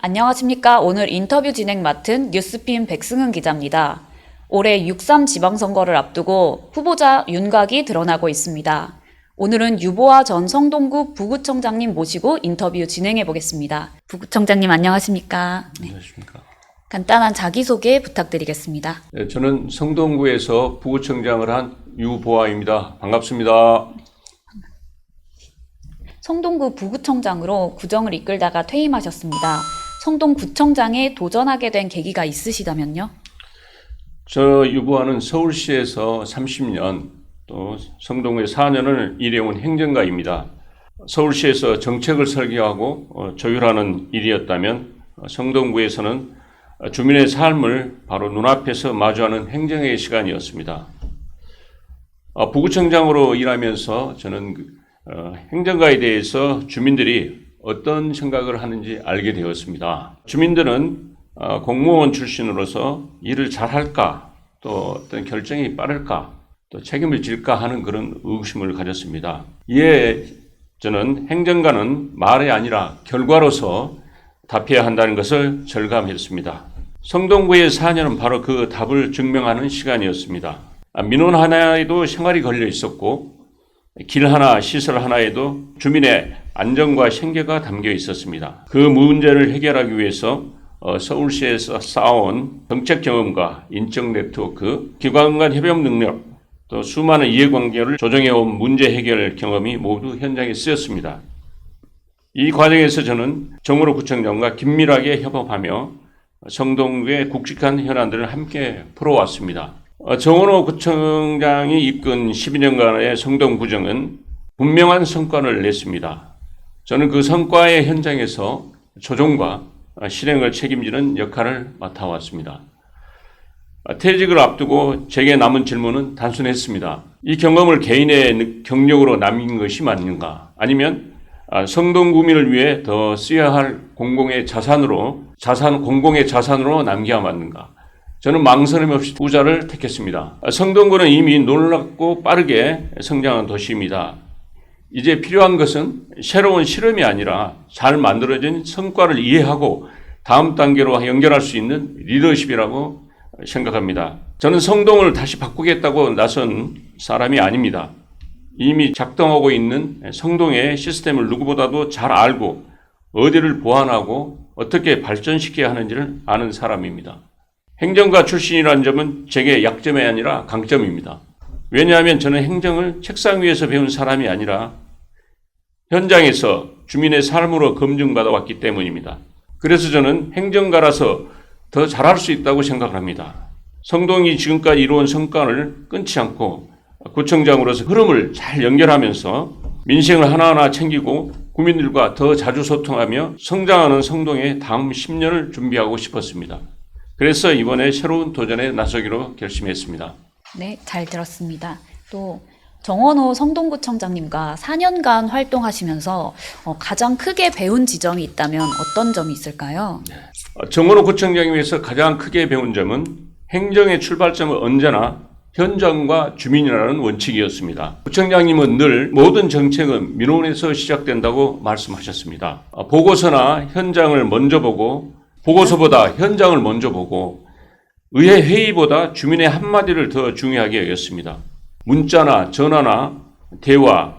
안녕하십니까. 오늘 인터뷰 진행 맡은 뉴스핀 백승은 기자입니다. 올해 6.3 지방선거를 앞두고 후보자 윤곽이 드러나고 있습니다. 오늘은 유보아 전 성동구 부구청장님 모시고 인터뷰 진행해 보겠습니다. 부구청장님 안녕하십니까. 안녕하십니까. 간단한 자기소개 부탁드리겠습니다. 네, 저는 성동구에서 부구청장을 한 유보아입니다. 반갑습니다. 성동구 부구청장으로 구정을 이끌다가 퇴임하셨습니다. 성동구청장에 도전하게 된 계기가 있으시다면요? 저 유보아는 서울시에서 30년, 또 성동구에 4년을 일해온 행정가입니다. 서울시에서 정책을 설계하고 조율하는 일이었다면 성동구에서는 주민의 삶을 바로 눈앞에서 마주하는 행정의 시간이었습니다. 부구청장으로 일하면서 저는 행정가에 대해서 주민들이 어떤 생각을 하는지 알게 되었습니다. 주민들은 공무원 출신으로서 일을 잘할까, 또 어떤 결정이 빠를까, 또 책임을 질까 하는 그런 의구심을 가졌습니다. 이에 저는 행정가는 말이 아니라 결과로서 답해야 한다는 것을 절감했습니다. 성동구의 4년은 바로 그 답을 증명하는 시간이었습니다. 민원 하나에도 생활이 걸려 있었고 길 하나, 시설 하나에도 주민의 안전과 생계가 담겨 있었습니다. 그 문제를 해결하기 위해서 서울시에서 쌓아온 정책 경험과 인적 네트워크, 기관 간 협업 능력, 또 수많은 이해관계를 조정해온 문제 해결 경험이 모두 현장에 쓰였습니다. 이 과정에서 저는 정은호 구청장과 긴밀하게 협업하며 성동구의 굵직한 현안들을 함께 풀어왔습니다. 정은호 구청장이 이끈 12년간의 성동구정은 분명한 성과를 냈습니다. 저는 그 성과의 현장에서 조정과 실행을 책임지는 역할을 맡아왔습니다. 퇴직을 앞두고 제게 남은 질문은 단순했습니다. 이 경험을 개인의 경력으로 남긴 것이 맞는가? 아니면 성동구민을 위해 더 쓰여야 할 공공의 자산으로 남겨야 맞는가? 저는 망설임 없이 후자를 택했습니다. 성동구는 이미 놀랍고 빠르게 성장한 도시입니다. 이제 필요한 것은 새로운 실험이 아니라 잘 만들어진 성과를 이해하고 다음 단계로 연결할 수 있는 리더십이라고 생각합니다. 저는 성동을 다시 바꾸겠다고 나선 사람이 아닙니다. 이미 작동하고 있는 성동의 시스템을 누구보다도 잘 알고 어디를 보완하고 어떻게 발전시켜야 하는지를 아는 사람입니다. 행정가 출신이라는 점은 제게 약점이 아니라 강점입니다. 왜냐하면 저는 행정을 책상 위에서 배운 사람이 아니라 현장에서 주민의 삶으로 검증받아 왔기 때문입니다. 그래서 저는 행정가라서 더 잘할 수 있다고 생각합니다. 성동이 지금까지 이루어온 성과를 끊지 않고 구청장으로서 흐름을 잘 연결하면서 민생을 하나하나 챙기고 국민들과 더 자주 소통하며 성장하는 성동의 다음 10년을 준비하고 싶었습니다. 그래서 이번에 새로운 도전에 나서기로 결심했습니다. 네, 잘 들었습니다. 또 정원호 성동구청장님과 4년간 활동하시면서 가장 크게 배운 지점이 있다면 어떤 점이 있을까요? 정원호 구청장님에서 가장 크게 배운 점은 행정의 출발점은 언제나 현장과 주민이라는 원칙이었습니다. 구청장님은 늘 모든 정책은 민원에서 시작된다고 말씀하셨습니다. 보고서나 현장을 먼저 보고 보고서보다 현장을 먼저 보고 의회 회의보다 주민의 한마디를 더 중요하게 여겼습니다. 문자나 전화나 대화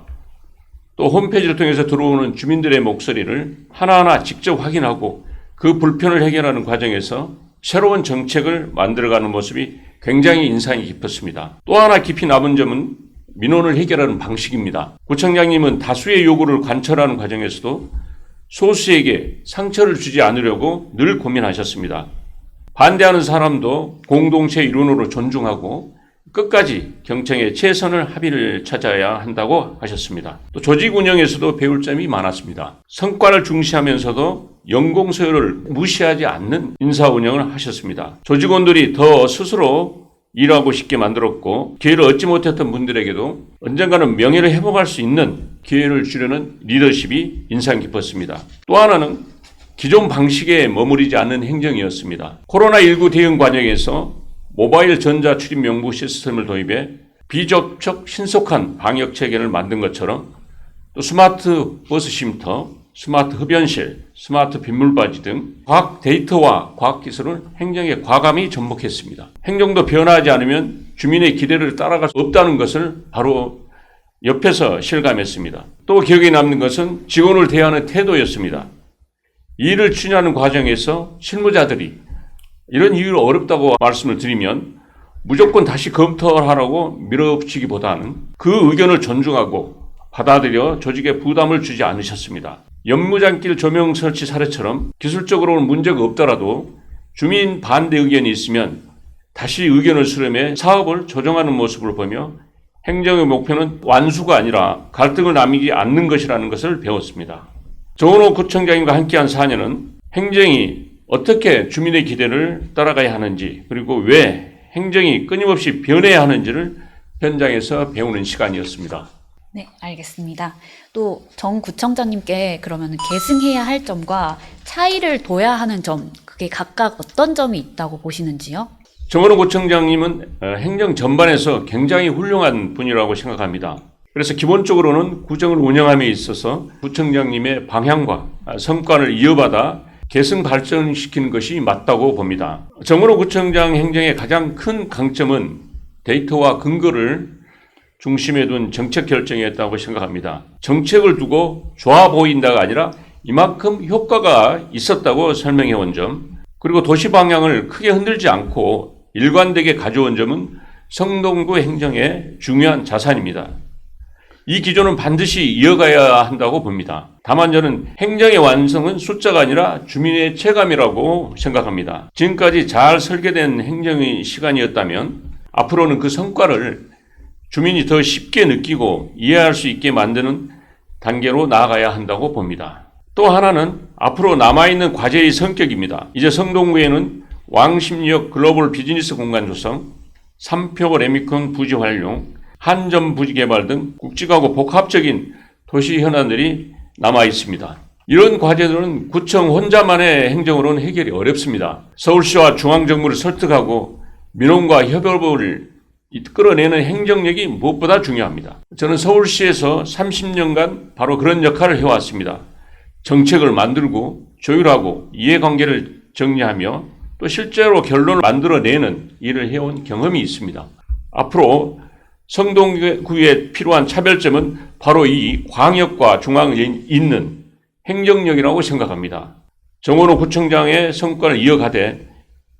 또 홈페이지를 통해서 들어오는 주민들의 목소리를 하나하나 직접 확인하고 그 불편을 해결하는 과정에서 새로운 정책을 만들어가는 모습이 굉장히 인상이 깊었습니다. 또 하나 깊이 남은 점은 민원을 해결하는 방식입니다. 구청장님은 다수의 요구를 관철하는 과정에서도 소수에게 상처를 주지 않으려고 늘 고민하셨습니다. 반대하는 사람도 공동체 일원으로 존중하고 끝까지 경청에 최선을 합의를 찾아야 한다고 하셨습니다. 또 조직 운영에서도 배울 점이 많았습니다. 성과를 중시하면서도 연공서열을 무시하지 않는 인사 운영을 하셨습니다. 조직원들이 더 스스로 일하고 싶게 만들었고 기회를 얻지 못했던 분들에게도 언젠가는 명예를 회복할 수 있는 기회를 주려는 리더십이 인상 깊었습니다. 또 하나는 기존 방식에 머무르지 않는 행정이었습니다. 코로나19 대응 과정에서 모바일 전자 출입 명부 시스템을 도입해 비접촉 신속한 방역 체계를 만든 것처럼 또 스마트 버스 쉼터, 스마트 흡연실, 스마트 빗물바지 등 과학 데이터와 과학 기술을 행정에 과감히 접목했습니다. 행정도 변화하지 않으면 주민의 기대를 따라갈 수 없다는 것을 바로 옆에서 실감했습니다. 또 기억에 남는 것은 직원을 대하는 태도였습니다. 일을 추진하는 과정에서 실무자들이 이런 이유로 어렵다고 말씀을 드리면 무조건 다시 검토하라고 밀어붙이기보다는 그 의견을 존중하고 받아들여 조직에 부담을 주지 않으셨습니다. 연무장길 조명 설치 사례처럼 기술적으로는 문제가 없더라도 주민 반대 의견이 있으면 다시 의견을 수렴해 사업을 조정하는 모습을 보며 행정의 목표는 완수가 아니라 갈등을 남기지 않는 것이라는 것을 배웠습니다. 정원호 구청장님과 함께한 4년은 행정이 어떻게 주민의 기대를 따라가야 하는지 그리고 왜 행정이 끊임없이 변해야 하는지를 현장에서 배우는 시간이었습니다. 네, 알겠습니다. 또 정 구청장님께 그러면 계승해야 할 점과 차이를 둬야 하는 점, 그게 각각 어떤 점이 있다고 보시는지요? 정원호 구청장님은 행정 전반에서 굉장히 훌륭한 분이라고 생각합니다. 그래서 기본적으로는 구청을 운영함에 있어서 구청장님의 방향과 성과를 이어받아 계승 발전시키는 것이 맞다고 봅니다. 정원호 구청장 행정의 가장 큰 강점은 데이터와 근거를 중심에 둔 정책 결정이었다고 생각합니다. 정책을 두고 좋아 보인다가 아니라 이만큼 효과가 있었다고 설명해 온 점, 그리고 도시 방향을 크게 흔들지 않고 일관되게 가져온 점은 성동구 행정의 중요한 자산입니다. 이 기조는 반드시 이어가야 한다고 봅니다. 다만 저는 행정의 완성은 숫자가 아니라 주민의 체감이라고 생각합니다. 지금까지 잘 설계된 행정의 시간이었다면 앞으로는 그 성과를 주민이 더 쉽게 느끼고 이해할 수 있게 만드는 단계로 나아가야 한다고 봅니다. 또 하나는 앞으로 남아있는 과제의 성격입니다. 이제 성동구에는 왕십리역 글로벌 비즈니스 공간 조성, 삼표 레미콘 부지 활용, 한점 부지 개발 등 굵직하고 복합적인 도시 현안들이 남아 있습니다. 이런 과제들은 구청 혼자만의 행정으로는 해결이 어렵습니다. 서울시와 중앙정부를 설득하고 민원과 협업을 이끌어내는 행정력이 무엇보다 중요합니다. 저는 서울시에서 30년간 바로 그런 역할을 해왔습니다. 정책을 만들고 조율하고 이해관계를 정리하며 또 실제로 결론을 만들어내는 일을 해온 경험이 있습니다. 앞으로 성동구에 필요한 차별점은 바로 이 광역과 중앙에 있는 행정력이라고 생각합니다. 정원호 구청장의 성과를 이어가되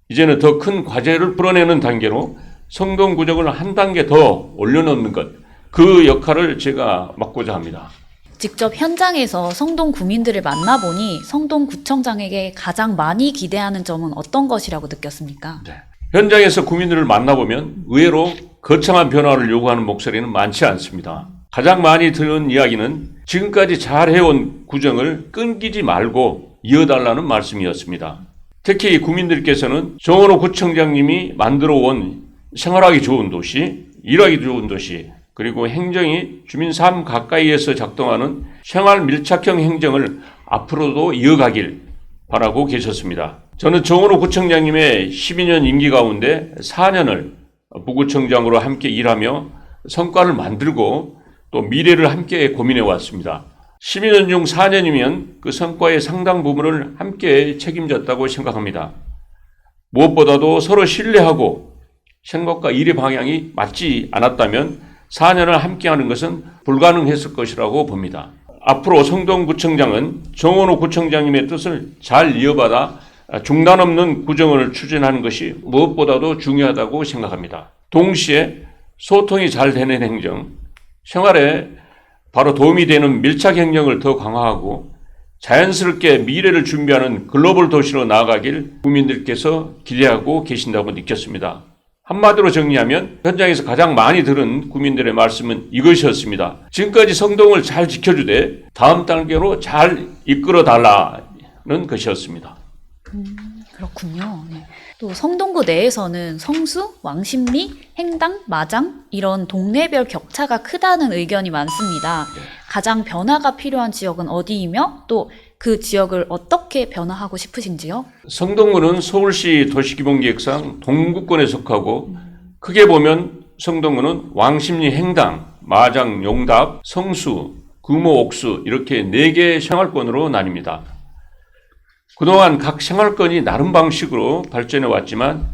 이제는 더 큰 과제를 풀어내는 단계로 성동구청을 한 단계 더 올려놓는 것, 그 역할을 제가 맡고자 합니다. 직접 현장에서 성동 구민들을 만나보니 성동구청장에게 가장 많이 기대하는 점은 어떤 것이라고 느꼈습니까? 네. 현장에서 구민들을 만나보면 의외로 거창한 변화를 요구하는 목소리는 많지 않습니다. 가장 많이 들은 이야기는 지금까지 잘 해온 구정을 끊기지 말고 이어달라는 말씀이었습니다. 특히 구민들께서는 정원호 구청장님이 만들어 온 생활하기 좋은 도시, 일하기 좋은 도시, 그리고 행정이 주민 삶 가까이에서 작동하는 생활 밀착형 행정을 앞으로도 이어가길 바라고 계셨습니다. 저는 정원호 구청장님의 12년 임기 가운데 4년을 부구청장으로 함께 일하며 성과를 만들고 또 미래를 함께 고민해 왔습니다. 12년 중 4년이면 그 성과의 상당 부분을 함께 책임졌다고 생각합니다. 무엇보다도 서로 신뢰하고 생각과 일의 방향이 맞지 않았다면 4년을 함께하는 것은 불가능했을 것이라고 봅니다. 앞으로 성동구청장은 정원호 구청장님의 뜻을 잘 이어받아 중단 없는 구정을 추진하는 것이 무엇보다도 중요하다고 생각합니다. 동시에 소통이 잘 되는 행정, 생활에 바로 도움이 되는 밀착 행정을 더 강화하고 자연스럽게 미래를 준비하는 글로벌 도시로 나아가길 국민들께서 기대하고 계신다고 느꼈습니다. 한마디로 정리하면 현장에서 가장 많이 들은 국민들의 말씀은 이것이었습니다. 지금까지 성동을 잘 지켜주되 다음 단계로 잘 이끌어 달라는 것이었습니다. 그렇군요. 네. 또 성동구 내에서는 성수, 왕십리, 행당, 마장 이런 동네별 격차가 크다는 의견이 많습니다. 가장 변화가 필요한 지역은 어디이며 또 그 지역을 어떻게 변화하고 싶으신지요? 성동구는 서울시 도시기본계획상 동구권에 속하고 크게 보면 성동구는 왕십리, 행당, 마장, 용답, 성수, 금호, 옥수 이렇게 4개의 생활권으로 나뉩니다. 그동안 각 생활권이 나름 방식으로 발전해 왔지만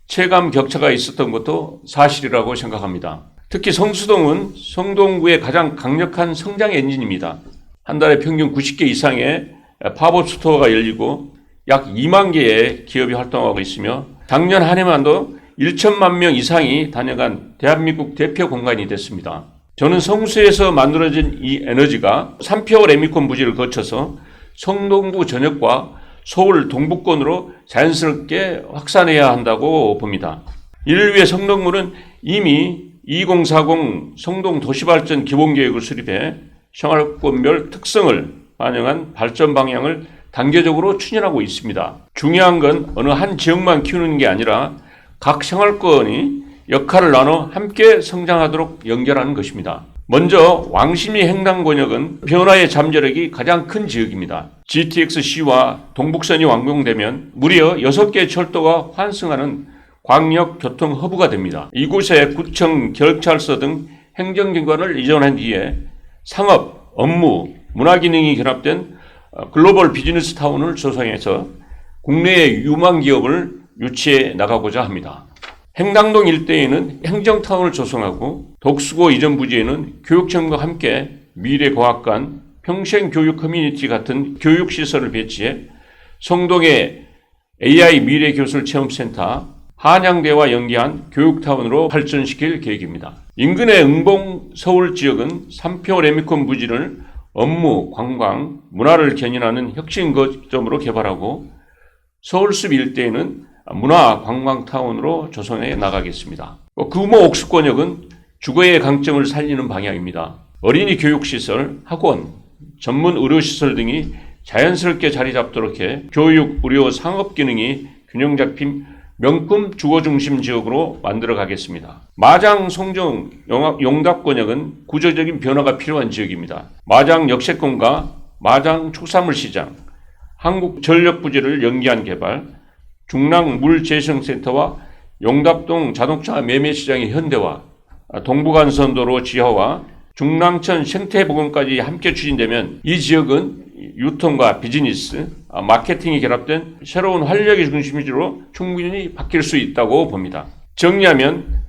체감 격차가 있었던 것도 사실이라고 생각합니다. 특히 성수동은 성동구의 가장 강력한 성장 엔진입니다. 한 달에 평균 90개 이상의 팝업 스토어가 열리고 약 2만 개의 기업이 활동하고 있으며 작년 한 해만도 1천만 명 이상이 다녀간 대한민국 대표 공간이 됐습니다. 저는 성수에서 만들어진 이 에너지가 3개월 레미콘 부지를 거쳐서 성동구 전역과 서울 동부권으로 자연스럽게 확산해야 한다고 봅니다. 이를 위해 성동구는 이미 2040 성동 도시발전 기본계획을 수립해 생활권별 특성을 반영한 발전 방향을 단계적으로 추진하고 있습니다. 중요한 건 어느 한 지역만 키우는 게 아니라 각 생활권이 역할을 나눠 함께 성장하도록 연결하는 것입니다. 먼저 왕십리 횡단권역은 변화의 잠재력이 가장 큰 지역입니다. GTX-C와 동북선이 완공되면 무려 6개의 철도가 환승하는 광역 교통 허브가 됩니다. 이곳에 구청, 경찰서 등 행정기관을 이전한 뒤에 상업, 업무, 문화 기능이 결합된 글로벌 비즈니스 타운을 조성해서 국내의 유망 기업을 유치해 나가고자 합니다. 행당동 일대에는 행정타운을 조성하고 독수고 이전 부지에는 교육청과 함께 미래과학관, 평생교육 커뮤니티 같은 교육시설을 배치해 성동의 AI 미래교술 체험센터, 한양대와 연계한 교육타운으로 발전시킬 계획입니다. 인근의 응봉 서울 지역은 3표 레미콘 부지를 업무, 관광, 문화를 견인하는 혁신 거점으로 개발하고 서울숲 일대에는 문화 관광타운으로 조성해 나가겠습니다. 금호 옥수권역은 주거의 강점을 살리는 방향입니다. 어린이 교육시설, 학원, 전문 의료시설 등이 자연스럽게 자리 잡도록 해 교육, 의료, 상업 기능이 균형 잡힌 명품 주거 중심 지역으로 만들어 가겠습니다. 마장, 송정, 용답권역은 구조적인 변화가 필요한 지역입니다. 마장 역세권과 마장 축산물 시장, 한국전력부지를 연계한 개발, 중랑 물재생센터와 용답동 자동차 매매시장의 현대화, 동부간선도로 지하와 중랑천 생태보건까지 함께 추진되면 이 지역은 유통과 비즈니스, 마케팅이 결합된 새로운 활력의 중심지로 충분히 바뀔 수 있다고 봅니다. 정리하면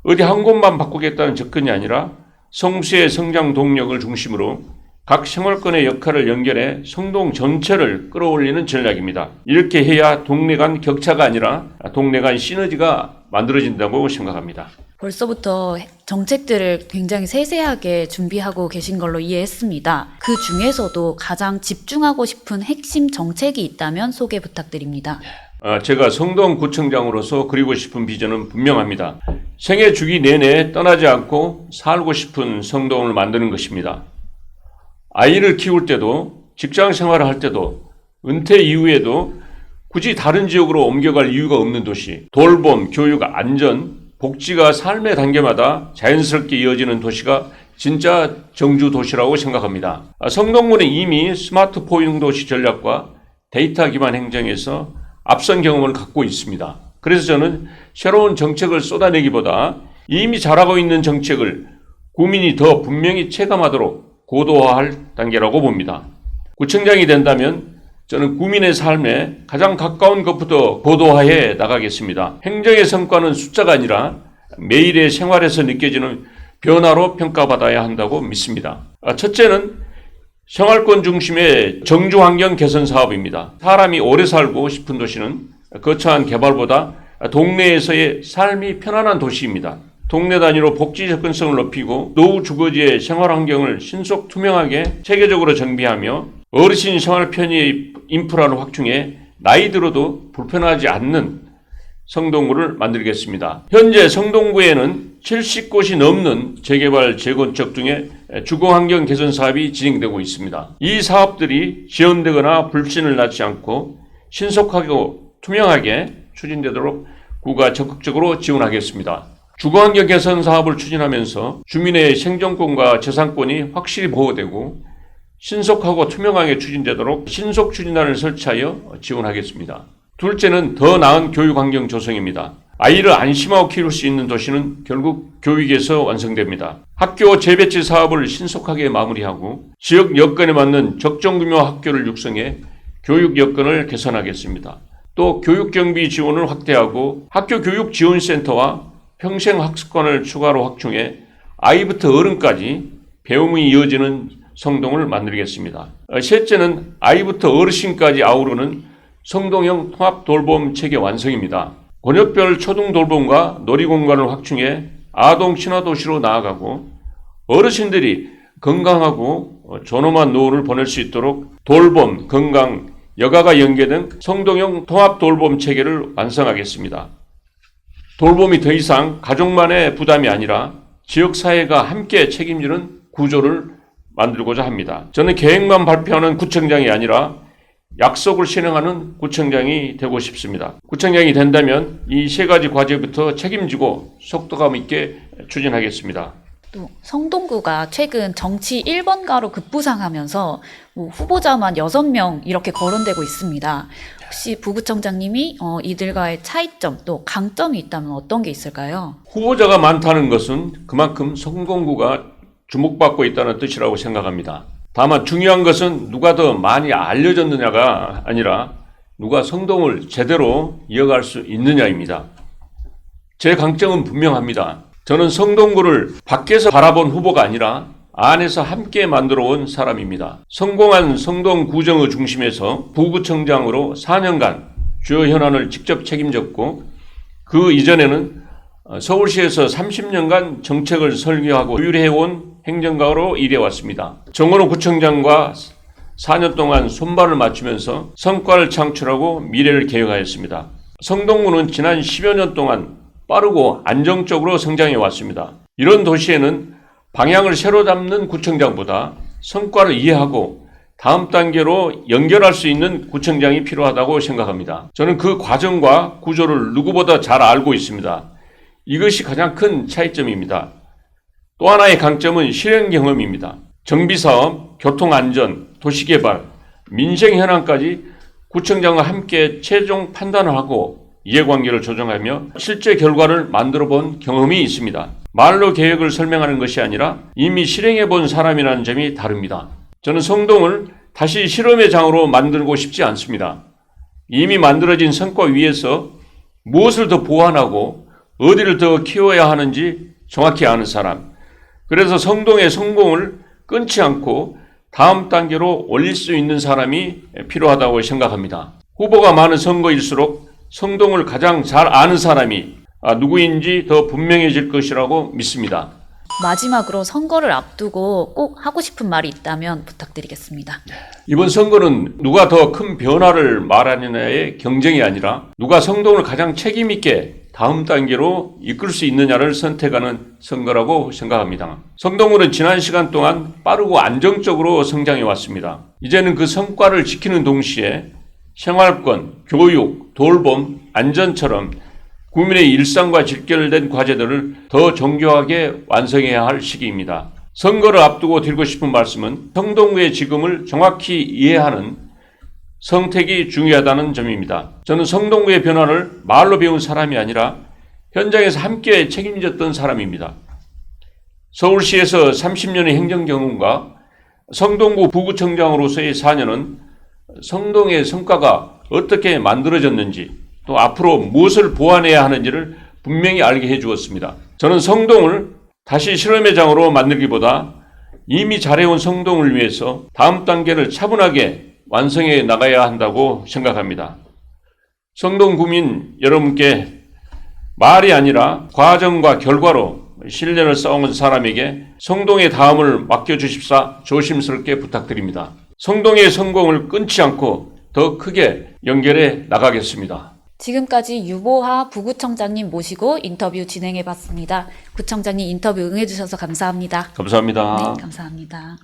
어디 한 곳만 바꾸겠다는 접근이 아니라 성수의 성장 동력을 중심으로 각 생활권의 역할을 연결해 성동 전체를 끌어올리는 전략입니다. 이렇게 해야 동네 간 격차가 아니라 동네 간 시너지가 만들어진다고 생각합니다. 벌써부터 정책들을 굉장히 세세하게 준비하고 계신 걸로 이해했습니다. 그 중에서도 가장 집중하고 싶은 핵심 정책이 있다면 소개 부탁드립니다. 제가 성동구청장으로서 그리고 싶은 비전은 분명합니다. 생애 주기 내내 떠나지 않고 살고 싶은 성동을 만드는 것입니다. 아이를 키울 때도, 직장 생활을 할 때도, 은퇴 이후에도 굳이 다른 지역으로 옮겨갈 이유가 없는 도시, 돌봄, 교육, 안전, 복지가 삶의 단계마다 자연스럽게 이어지는 도시가 진짜 정주 도시라고 생각합니다. 성동구는 이미 스마트 포용 도시 전략과 데이터 기반 행정에서 앞선 경험을 갖고 있습니다. 그래서 저는 새로운 정책을 쏟아내기보다 이미 잘하고 있는 정책을 구민이 더 분명히 체감하도록 고도화할 단계라고 봅니다. 구청장이 된다면 저는 구민의 삶에 가장 가까운 것부터 고도화해 나가겠습니다. 행정의 성과는 숫자가 아니라 매일의 생활에서 느껴지는 변화로 평가받아야 한다고 믿습니다. 첫째는 생활권 중심의 정주환경 개선 사업입니다. 사람이 오래 살고 싶은 도시는 거창한 개발보다 동네에서의 삶이 편안한 도시입니다. 동네 단위로 복지 접근성을 높이고 노후 주거지의 생활 환경을 신속 투명하게 체계적으로 정비하며 어르신 생활 편의 인프라를 확충해 나이 들어도 불편하지 않는 성동구를 만들겠습니다. 현재 성동구에는 70곳이 넘는 재개발, 재건축 등의 주거환경 개선 사업이 진행되고 있습니다. 이 사업들이 지연되거나 불신을 낳지 않고 신속하고 투명하게 추진되도록 구가 적극적으로 지원하겠습니다. 주거환경 개선 사업을 추진하면서 주민의 생존권과 재산권이 확실히 보호되고 신속하고 투명하게 추진되도록 신속 추진단을 설치하여 지원하겠습니다. 둘째는 더 나은 교육환경 조성입니다. 아이를 안심하고 키울 수 있는 도시는 결국 교육에서 완성됩니다. 학교 재배치 사업을 신속하게 마무리하고 지역 여건에 맞는 적정 규모 학교를 육성해 교육 여건을 개선하겠습니다. 또 교육경비 지원을 확대하고 학교 교육지원센터와 평생학습관을 추가로 확충해 아이부터 어른까지 배움이 이어지는 성동을 만들겠습니다. 셋째는 아이부터 어르신까지 아우르는 성동형 통합돌봄 체계 완성입니다. 권역별 초등돌봄과 놀이공간을 확충해 아동 친화도시로 나아가고 어르신들이 건강하고 존엄한 노후를 보낼 수 있도록 돌봄, 건강, 여가가 연계된 성동형 통합돌봄 체계를 완성하겠습니다. 돌봄이 더 이상 가족만의 부담이 아니라 지역사회가 함께 책임지는 구조를 만들고자 합니다. 저는 계획만 발표하는 구청장이 아니라 약속을 실행하는 구청장이 되고 싶습니다. 구청장이 된다면 이 세 가지 과제부터 책임지고 속도감 있게 추진하겠습니다. 또 성동구가 최근 정치 1번가로 급부상하면서 후보자만 6명 이렇게 거론되고 있습니다. 혹시 부구청장님이 이들과의 차이점 또 강점이 있다면 어떤 게 있을까요? 후보자가 많다는 것은 그만큼 성동구가 주목받고 있다는 뜻이라고 생각합니다. 다만 중요한 것은 누가 더 많이 알려졌느냐가 아니라 누가 성동을 제대로 이어갈 수 있느냐입니다. 제 강점은 분명합니다. 저는 성동구를 밖에서 바라본 후보가 아니라 안에서 함께 만들어 온 사람입니다. 성공한 성동구정의 중심에서 부구청장으로 4년간 주요 현안을 직접 책임졌고 그 이전에는 서울시에서 30년간 정책을 설계하고 조율해온 행정가로 일해왔습니다. 정원호 구청장과 4년 동안 손발을 맞추면서 성과를 창출하고 미래를 계획하였습니다. 성동구는 지난 10여 년 동안 빠르고 안정적으로 성장해 왔습니다. 이런 도시에는 방향을 새로 잡는 구청장보다 성과를 이해하고 다음 단계로 연결할 수 있는 구청장이 필요하다고 생각합니다. 저는 그 과정과 구조를 누구보다 잘 알고 있습니다. 이것이 가장 큰 차이점입니다. 또 하나의 강점은 실행 경험입니다. 정비사업, 교통안전, 도시개발, 민생 현안까지 구청장과 함께 최종 판단을 하고 이해관계를 조정하며 실제 결과를 만들어 본 경험이 있습니다. 말로 계획을 설명하는 것이 아니라 이미 실행해 본 사람이라는 점이 다릅니다. 저는 성동을 다시 실험의 장으로 만들고 싶지 않습니다. 이미 만들어진 성과 위에서 무엇을 더 보완하고 어디를 더 키워야 하는지 정확히 아는 사람. 그래서 성동의 성공을 끊지 않고 다음 단계로 올릴 수 있는 사람이 필요하다고 생각합니다. 후보가 많은 선거일수록 성동을 가장 잘 아는 사람이 누구인지 더 분명해질 것이라고 믿습니다. 마지막으로 선거를 앞두고 꼭 하고 싶은 말이 있다면 부탁드리겠습니다. 이번 선거는 누가 더 큰 변화를 말하느냐의 경쟁이 아니라 누가 성동을 가장 책임 있게 다음 단계로 이끌 수 있느냐를 선택하는 선거라고 생각합니다. 성동구는 지난 시간 동안 빠르고 안정적으로 성장해 왔습니다. 이제는 그 성과를 지키는 동시에 생활권, 교육, 돌봄, 안전처럼 국민의 일상과 직결된 과제들을 더 정교하게 완성해야 할 시기입니다. 선거를 앞두고 드리고 싶은 말씀은 성동구의 지금을 정확히 이해하는 선택이 중요하다는 점입니다. 저는 성동구의 변화를 말로 배운 사람이 아니라 현장에서 함께 책임졌던 사람입니다. 서울시에서 30년의 행정 경험과 성동구 부구청장으로서의 4년은 성동의 성과가 어떻게 만들어졌는지 또 앞으로 무엇을 보완해야 하는지를 분명히 알게 해주었습니다. 저는 성동을 다시 실험의 장으로 만들기보다 이미 잘해온 성동을 위해서 다음 단계를 차분하게 완성해 나가야 한다고 생각합니다. 성동 구민 여러분께 말이 아니라 과정과 결과로 신뢰를 쌓아온 사람에게 성동의 다음을 맡겨주십사 조심스럽게 부탁드립니다. 성동의 성공을 끊지 않고 더 크게 연결해 나가겠습니다. 지금까지 유보하 부구청장님 모시고 인터뷰 진행해봤습니다. 구청장님 인터뷰 응해주셔서 감사합니다. 감사합니다. 네, 감사합니다.